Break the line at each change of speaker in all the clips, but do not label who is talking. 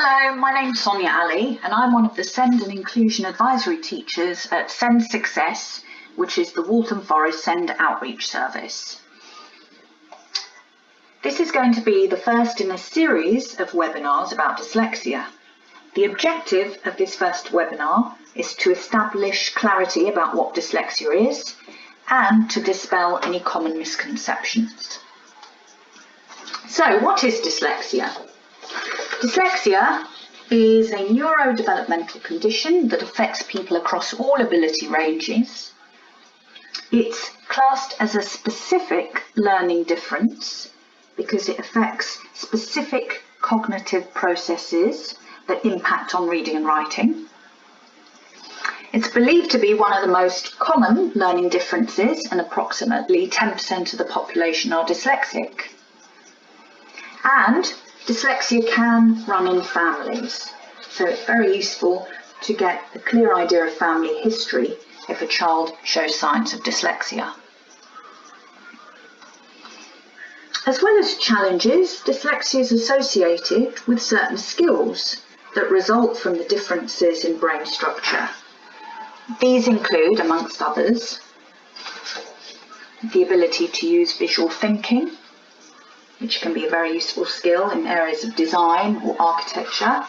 Hello, my name's Sonia Ali and I'm one of the SEND and Inclusion Advisory teachers at SEND Success, which is the Waltham Forest SEND Outreach Service. This is going to be the first in a series of webinars about dyslexia. The objective of this first webinar is to establish clarity about what dyslexia is and to dispel any common misconceptions. So, what is dyslexia? Dyslexia is a neurodevelopmental condition that affects people across all ability ranges. It's classed as a specific learning difference because it affects specific cognitive processes that impact on reading and writing. It's believed to be one of the most common learning differences, and approximately 10% of the population are dyslexic. And dyslexia can run in families, so it's very useful to get a clear idea of family history if a child shows signs of dyslexia. As well as challenges, dyslexia is associated with certain skills that result from the differences in brain structure. These include, amongst others, the ability to use visual thinking, which can be a very useful skill in areas of design or architecture,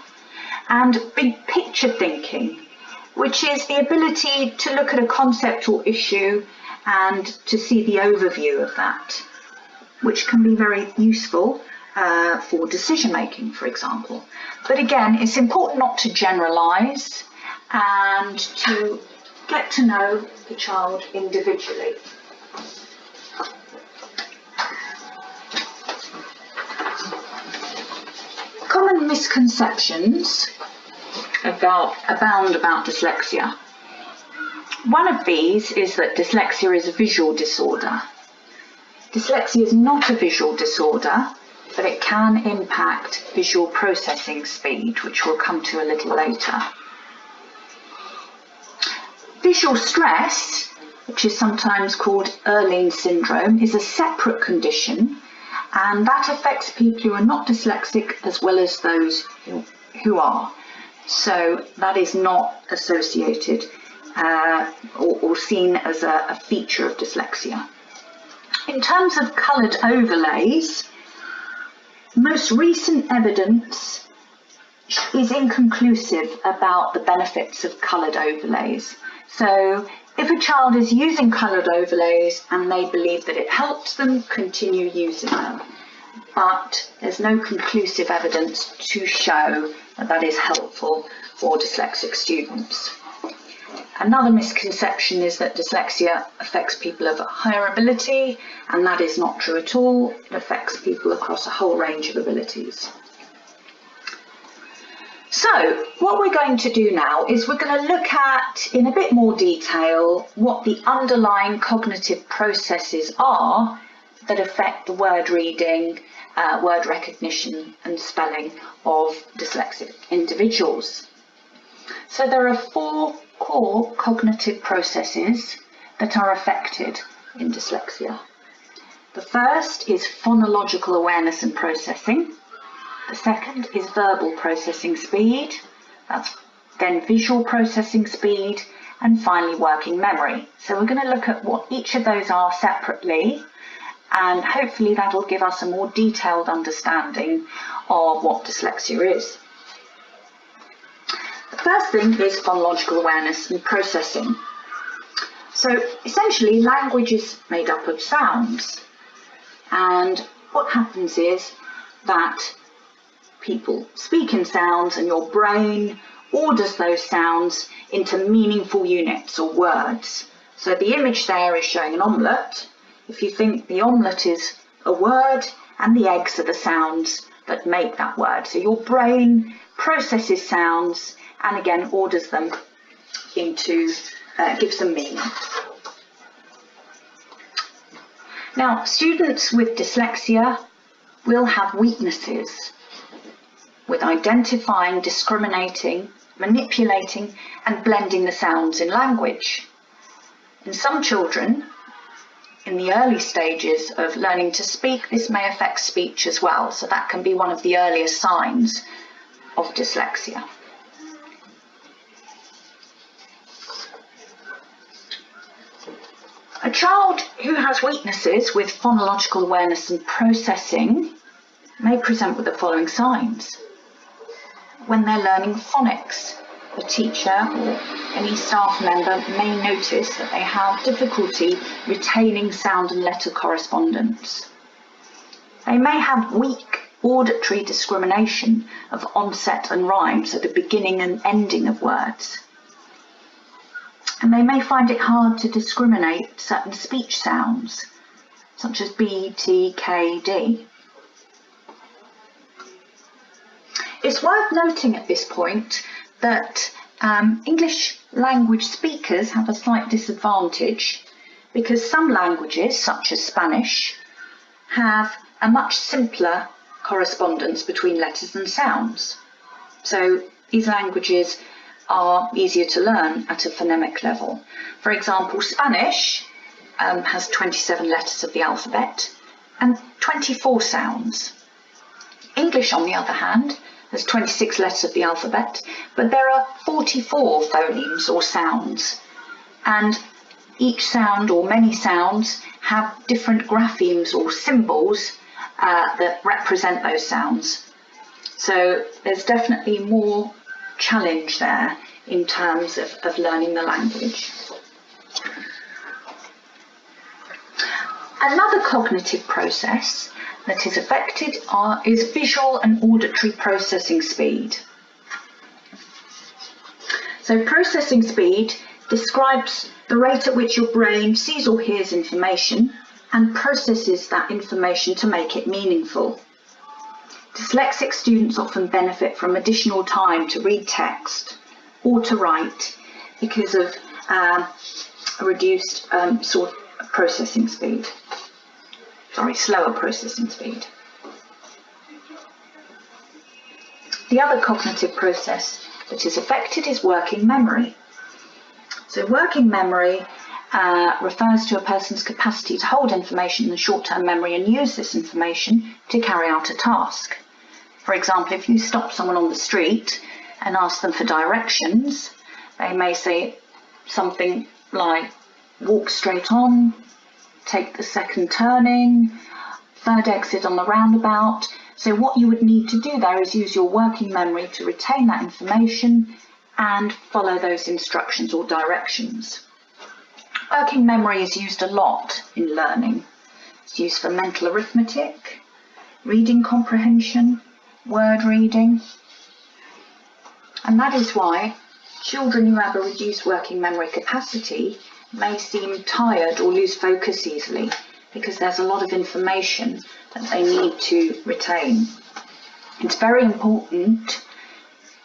and big picture thinking, which is the ability to look at a concept or issue and to see the overview of that, which can be very useful for decision making, for example. But again, it's important not to generalise and to get to know the child individually. Common misconceptions abound about dyslexia. One of these is that dyslexia is a visual disorder. Dyslexia is not a visual disorder, but it can impact visual processing speed, which we'll come to a little later. Visual stress, which is sometimes called Erling syndrome, is a separate condition, and that affects people who are not dyslexic as well as those who are. So that is not associated or seen as a feature of dyslexia. In terms of coloured overlays, most recent evidence is inconclusive about the benefits of coloured overlays. So if a child is using coloured overlays and they believe that it helps them, continue using them. But there's no conclusive evidence to show that that is helpful for dyslexic students. Another misconception is that dyslexia affects people of higher ability, and that is not true at all. It affects people across a whole range of abilities. So, what we're going to do now is we're going to look at, in a bit more detail, what the underlying cognitive processes are that affect the word reading, word recognition and spelling of dyslexic individuals. So there are 4 core cognitive processes that are affected in dyslexia. The first is phonological awareness and processing. The second is verbal processing speed, that's then visual processing speed, and finally working memory. So we're going to look at what each of those are separately, and hopefully that will give us a more detailed understanding of what dyslexia is. The first thing is phonological awareness and processing. So essentially language is made up of sounds, and what happens is that people speak in sounds and your brain orders those sounds into meaningful units or words. So the image there is showing an omelette. If you think the omelette is a word and the eggs are the sounds that make that word. So your brain processes sounds and again orders them into, gives them meaning. Now, students with dyslexia will have weaknesses with identifying, discriminating, manipulating and blending the sounds in language. In some children, in the early stages of learning to speak, this may affect speech as well, so that can be one of the earliest signs of dyslexia. A child who has weaknesses with phonological awareness and processing may present with the following signs. When they're learning phonics, the teacher or any staff member may notice that they have difficulty retaining sound and letter correspondence. They may have weak auditory discrimination of onset and rhyme, so the beginning and ending of words. And they may find it hard to discriminate certain speech sounds, such as B, T, K, D. It's worth noting at this point that English language speakers have a slight disadvantage because some languages, such as Spanish, have a much simpler correspondence between letters and sounds. So these languages are easier to learn at a phonemic level. For example, Spanish has 27 letters of the alphabet and 24 sounds. English, on the other hand, has 26 letters of the alphabet, but there are 44 phonemes or sounds, and each sound or many sounds have different graphemes or symbols that represent those sounds. So there's definitely more challenge there in terms of learning the language. Another cognitive process that is affected is visual and auditory processing speed. So processing speed describes the rate at which your brain sees or hears information and processes that information to make it meaningful. Dyslexic students often benefit from additional time to read text or to write because of a reduced processing speed. Slower processing speed. The other cognitive process that is affected is working memory. So working memory refers to a person's capacity to hold information in the short-term memory and use this information to carry out a task. For example, if you stop someone on the street and ask them for directions, they may say something like, walk straight on, take the second turning, third exit on the roundabout. So what you would need to do there is use your working memory to retain that information and follow those instructions or directions. Working memory is used a lot in learning. It's used for mental arithmetic, reading comprehension, word reading. And that is why children who have a reduced working memory capacity may seem tired or lose focus easily because there's a lot of information that they need to retain. It's very important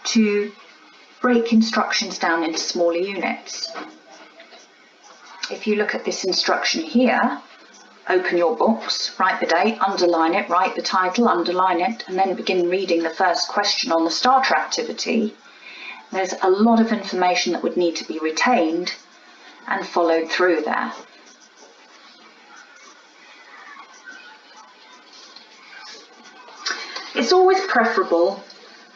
to break instructions down into smaller units. If you look at this instruction here, open your books, write the date, underline it, write the title, underline it, and then begin reading the first question on the starter activity. There's a lot of information that would need to be retained and followed through there. It's always preferable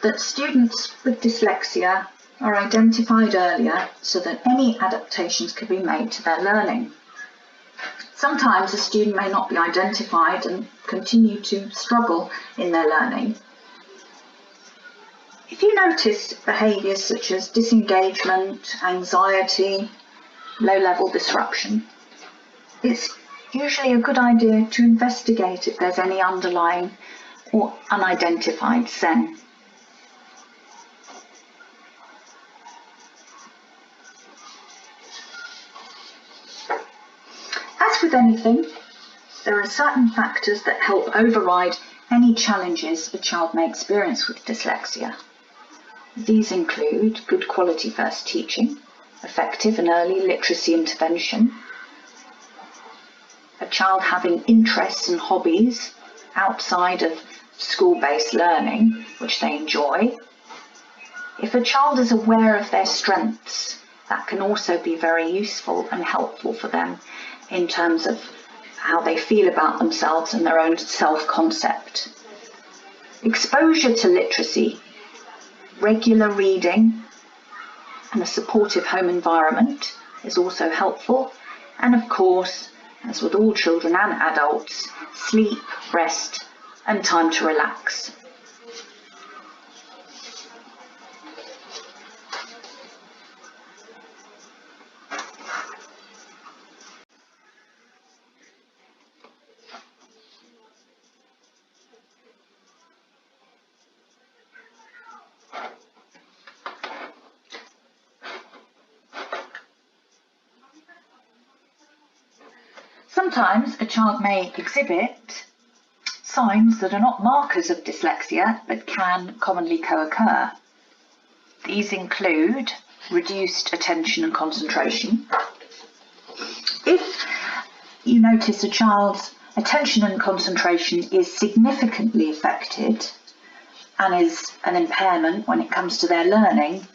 that students with dyslexia are identified earlier so that any adaptations can be made to their learning. Sometimes a student may not be identified and continue to struggle in their learning. If you notice behaviours such as disengagement, anxiety, low-level disruption, it's usually a good idea to investigate if there's any underlying or unidentified SEN. As with anything, there are certain factors that help override any challenges a child may experience with dyslexia. These include good quality first teaching, effective and early literacy intervention, a child having interests and hobbies outside of school-based learning, which they enjoy. If a child is aware of their strengths, that can also be very useful and helpful for them in terms of how they feel about themselves and their own self-concept. Exposure to literacy Regular reading and a supportive home environment is also helpful. And of course, as with all children and adults, sleep, rest, and time to relax. Sometimes a child may exhibit signs that are not markers of dyslexia but can commonly co-occur. These include reduced attention and concentration. If you notice a child's attention and concentration is significantly affected and is an impairment when it comes to their learning,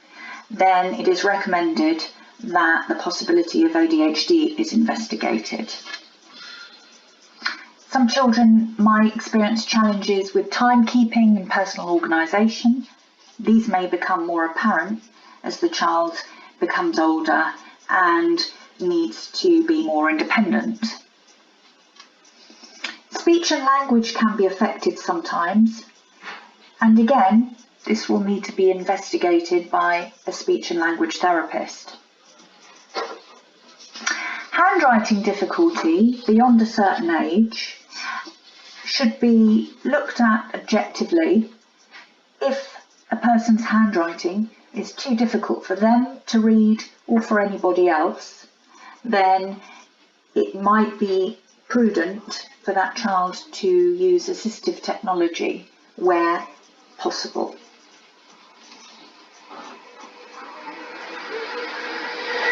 then it is recommended that the possibility of ADHD is investigated. Some children might experience challenges with timekeeping and personal organisation. These may become more apparent as the child becomes older and needs to be more independent. Speech and language can be affected sometimes, and again, this will need to be investigated by a speech and language therapist. Handwriting difficulty beyond a certain age should be looked at objectively. If a person's handwriting is too difficult for them to read or for anybody else, then it might be prudent for that child to use assistive technology where possible.